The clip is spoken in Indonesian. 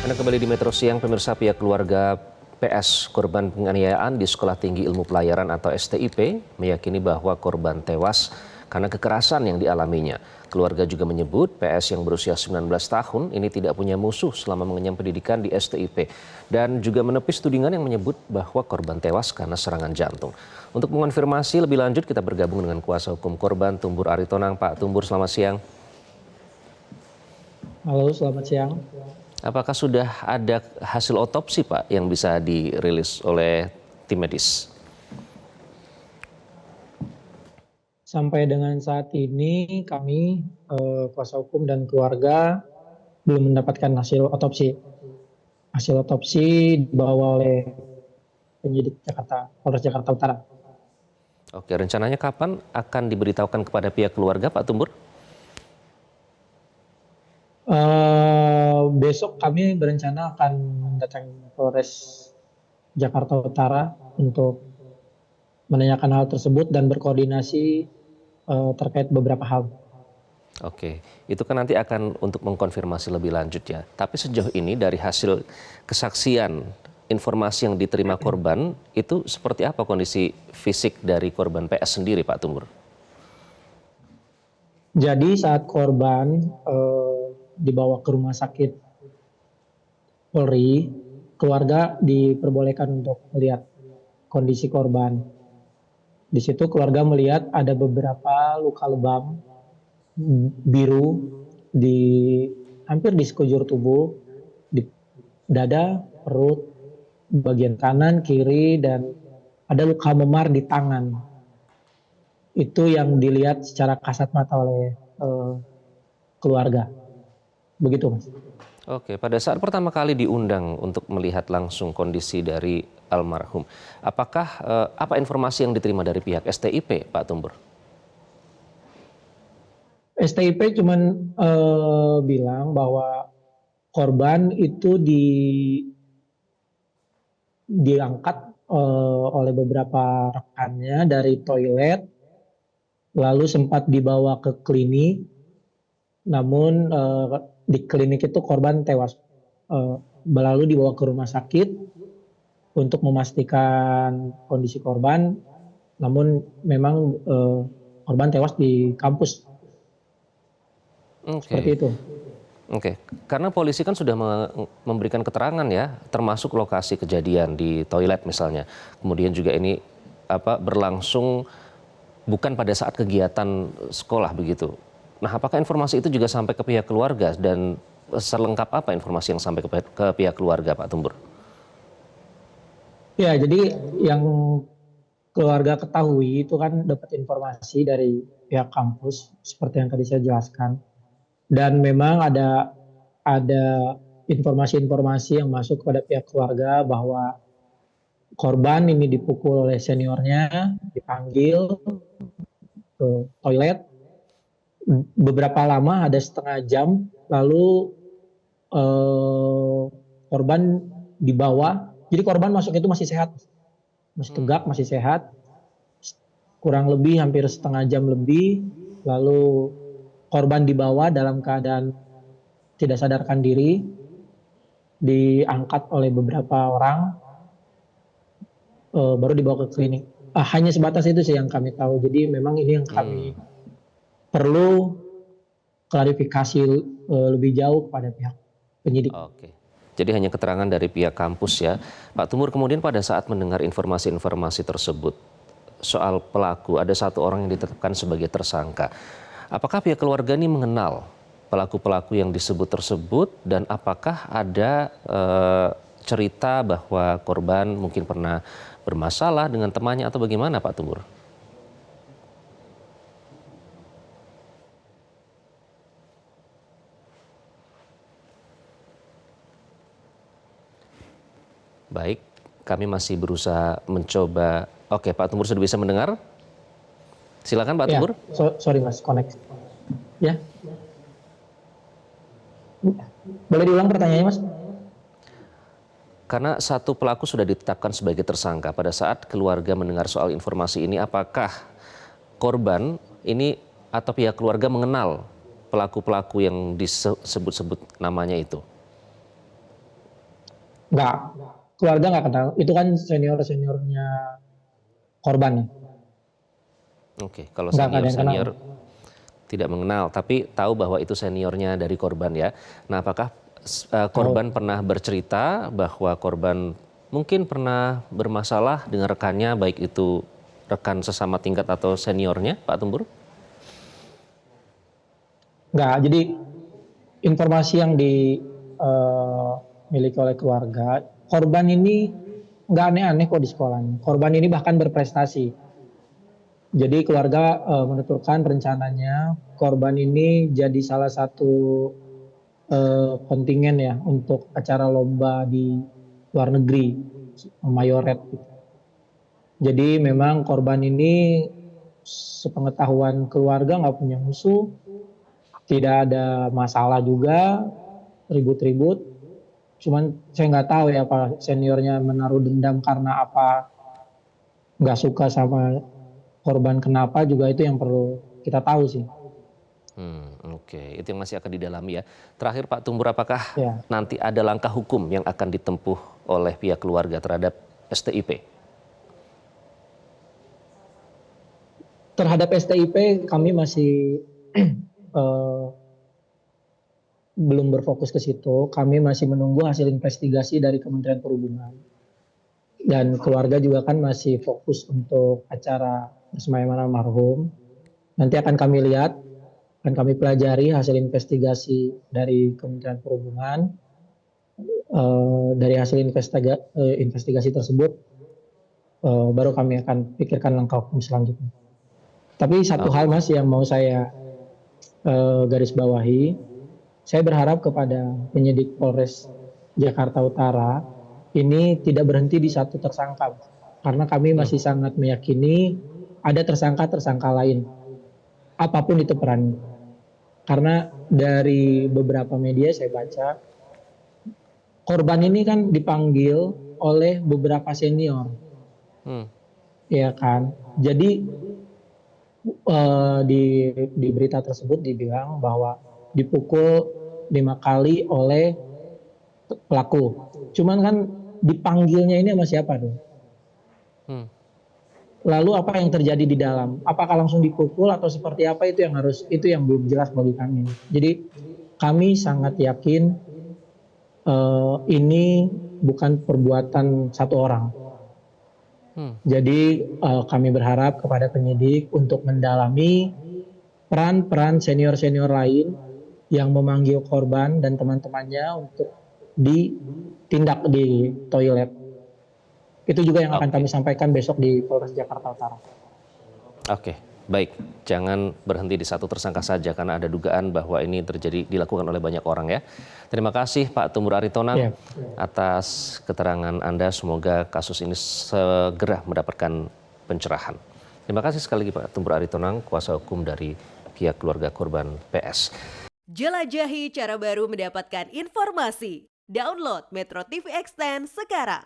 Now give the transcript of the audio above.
Anda kembali di Metro Siang, pemirsa. Pihak keluarga PS korban penganiayaan di Sekolah Tinggi Ilmu Pelayaran atau STIP meyakini bahwa korban tewas karena kekerasan yang dialaminya. Keluarga juga menyebut PS yang berusia 19 tahun ini tidak punya musuh selama mengenyam pendidikan di STIP dan juga menepis tudingan yang menyebut bahwa korban tewas karena serangan jantung. Untuk mengonfirmasi lebih lanjut kita bergabung dengan kuasa hukum korban Tumbur Aritonang. Pak Tumbur, selamat siang. Halo, selamat siang. Apakah sudah ada hasil otopsi, Pak, yang bisa dirilis oleh tim medis? Sampai dengan saat ini kami kuasa hukum dan keluarga belum mendapatkan hasil otopsi. Hasil otopsi dibawa oleh penyidik Polres Jakarta Utara. Oke, rencananya kapan akan diberitahukan kepada pihak keluarga, Pak Tumbur? Besok kami berencana akan mendatangi Polres Jakarta Utara untuk menanyakan hal tersebut dan berkoordinasi terkait beberapa hal. Oke, itu kan nanti akan untuk mengkonfirmasi lebih lanjut ya. Tapi sejauh ini dari hasil kesaksian, informasi yang diterima korban, itu seperti apa kondisi fisik dari korban PS sendiri, Pak Tumbur? Jadi saat korban dibawa ke rumah sakit Polri, keluarga diperbolehkan untuk melihat kondisi korban. Di situ keluarga melihat ada beberapa luka lebam biru di hampir di sekujur tubuh, di dada, perut, bagian kanan, kiri, dan ada luka memar di tangan. Itu yang dilihat secara kasat mata oleh keluarga. Begitu, Mas. Oke, pada saat pertama kali diundang untuk melihat langsung kondisi dari almarhum, apakah apa informasi yang diterima dari pihak STIP, Pak Tumbur? STIP cuman bilang bahwa korban itu diangkat oleh beberapa rekannya dari toilet, lalu sempat dibawa ke klinik, namun di klinik itu korban tewas. Lalu dibawa ke rumah sakit untuk memastikan kondisi korban, namun memang korban tewas di kampus. Seperti itu. Oke, karena polisi kan sudah memberikan keterangan ya, termasuk lokasi kejadian di toilet misalnya. Kemudian juga ini berlangsung bukan pada saat kegiatan sekolah begitu. Nah, apakah informasi itu juga sampai ke pihak keluarga dan selengkap apa informasi yang sampai ke pihak keluarga, Pak Tumbur? Ya, jadi yang keluarga ketahui itu kan dapat informasi dari pihak kampus seperti yang tadi saya jelaskan. Dan memang ada informasi-informasi yang masuk kepada pihak keluarga bahwa korban ini dipukul oleh seniornya, dipanggil ke toilet beberapa lama, ada setengah jam, lalu korban dibawa. Jadi korban masuk itu masih sehat, masih tegak, masih sehat, kurang lebih hampir setengah jam lebih, lalu korban dibawa dalam keadaan tidak sadarkan diri, diangkat oleh beberapa orang, baru dibawa ke klinik. Hanya sebatas itu sih yang kami tahu. Jadi memang ini yang kami perlu klarifikasi lebih jauh pada pihak penyidik. Oke. Jadi hanya keterangan dari pihak kampus ya. Pak Tumbur, kemudian pada saat mendengar informasi-informasi tersebut soal pelaku, ada satu orang yang ditetapkan sebagai tersangka. Apakah pihak keluarga ini mengenal pelaku-pelaku yang disebut tersebut dan apakah ada cerita bahwa korban mungkin pernah bermasalah dengan temannya atau bagaimana, Pak Tumbur? Baik, kami masih berusaha mencoba. Oke, Pak Tumbur sudah bisa mendengar? Silakan, Pak Tumbur. Sorry Mas, connect. Ya. Boleh diulang pertanyaannya, Mas? Karena satu pelaku sudah ditetapkan sebagai tersangka, pada saat keluarga mendengar soal informasi ini, apakah korban ini atau pihak keluarga mengenal pelaku-pelaku yang disebut-sebut namanya itu? Nggak, keluarga nggak kenal. Itu kan seniornya korban ya. Oke, kalau Nggak ada yang kenal. senior tidak mengenal, tapi tahu bahwa itu seniornya dari korban ya. Nah, apakah korban pernah bercerita bahwa korban mungkin pernah bermasalah dengan rekannya, baik itu rekan sesama tingkat atau seniornya, Pak Tumbur? Nggak, jadi informasi yang dimiliki oleh keluarga, korban ini nggak aneh-aneh kok di sekolahnya. Korban ini bahkan berprestasi. Jadi keluarga menuturkan rencananya korban ini jadi salah satu kontingen ya untuk acara lomba di luar negeri, mayoret. Jadi memang korban ini sepengetahuan keluarga nggak punya musuh, tidak ada masalah juga, ribut-ribut. Cuman saya nggak tahu ya apa seniornya menaruh dendam karena apa, nggak suka sama korban kenapa juga itu yang perlu kita tahu sih. Oke, itu yang masih akan didalami ya. Terakhir Pak Tumbur, apakah Ya. nanti ada langkah hukum yang akan ditempuh oleh pihak keluarga terhadap STIP? Terhadap STIP kami masih eh, belum berfokus ke situ. Kami masih menunggu hasil investigasi dari Kementerian Perhubungan. Dan keluarga juga kan masih fokus untuk acara persemayaman almarhum. Nanti akan kami lihat, akan kami pelajari hasil investigasi dari Kementerian Perhubungan. Dari hasil investigasi tersebut, baru kami akan pikirkan langkah hukum selanjutnya. Tapi satu hal Mas yang mau saya garis bawahi, saya berharap kepada penyidik Polres Jakarta Utara ini tidak berhenti di satu tersangka, karena kami masih sangat meyakini ada tersangka-tersangka lain, apapun itu perannya. Karena dari beberapa media saya baca, korban ini kan dipanggil oleh beberapa senior, ya kan. Jadi di berita tersebut dibilang bahwa dipukul 5 kali oleh pelaku. Cuman kan dipanggilnya ini sama siapa dong? Lalu apa yang terjadi di dalam? Apakah langsung dipukul atau seperti apa, itu yang belum jelas bagi kami. Jadi kami sangat yakin ini bukan perbuatan satu orang. Jadi kami berharap kepada penyidik untuk mendalami peran-peran senior-senior lain yang memanggil korban dan teman-temannya untuk ditindak di toilet. Itu juga yang akan kami sampaikan besok di Polres Jakarta Utara. Oke, baik. Jangan berhenti di satu tersangka saja karena ada dugaan bahwa ini dilakukan oleh banyak orang ya. Terima kasih Pak Tumbur Aritonang atas keterangan Anda. Semoga kasus ini segera mendapatkan pencerahan. Terima kasih sekali lagi Pak Tumbur Aritonang, kuasa hukum dari pihak keluarga korban PS. Jelajahi cara baru mendapatkan informasi. Download Metro TV Extend sekarang.